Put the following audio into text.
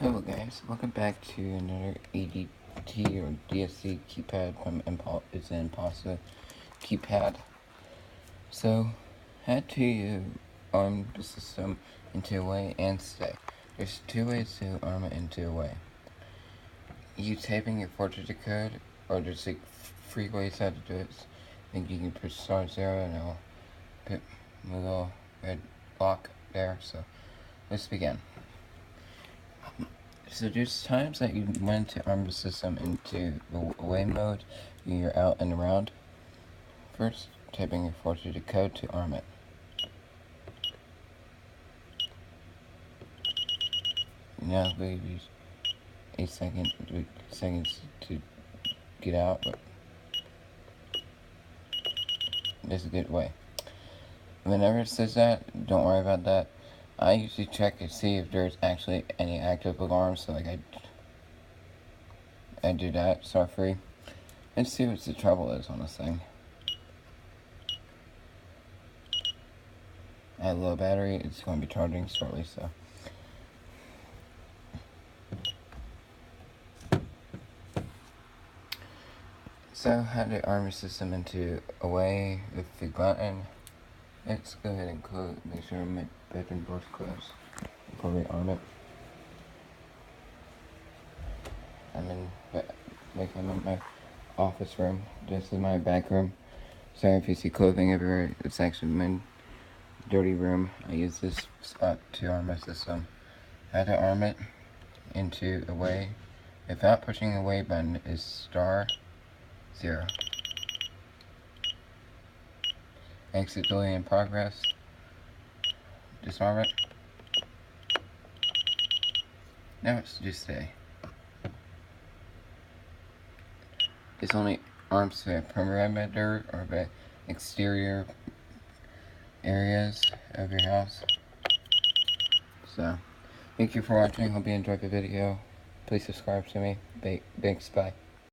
Hello guys, welcome back to another ADT or DSC keypad from it's an Impulsa keypad. So, had to arm the system into a way and stay. There's two ways to arm it into a way. You typing your 4-digit code, or there's like 3 ways how to do it. I think you can push *0 and it'll put a little red block there. So, let's begin. So there's times that you want to arm the system into the away mode, you're out and around. First, typing your 4-digit code to arm it. Now maybe 8 seconds to get out, but there's a good way. Whenever it says that, don't worry about that. I usually check to see if there's actually any active alarms, so like I do that, start free, and see what the trouble is on this thing. I have low battery, it's going to be charging shortly, so. So, how to arm your system into away with the button. Let's go ahead and close, make sure my bedroom door's closed before we arm it. I'm in my office room. This is my back room. Sorry if you see clothing everywhere. It's actually my dirty room. I use this spot to arm my system. How to arm it into away without pushing the away button is *0. Exit delay in progress. Disarm it. Now it's just stay. This only arms the perimeter or the exterior areas of your house. So, thank you for watching. Hope you enjoyed the video. Please subscribe to me. Thanks. Bye.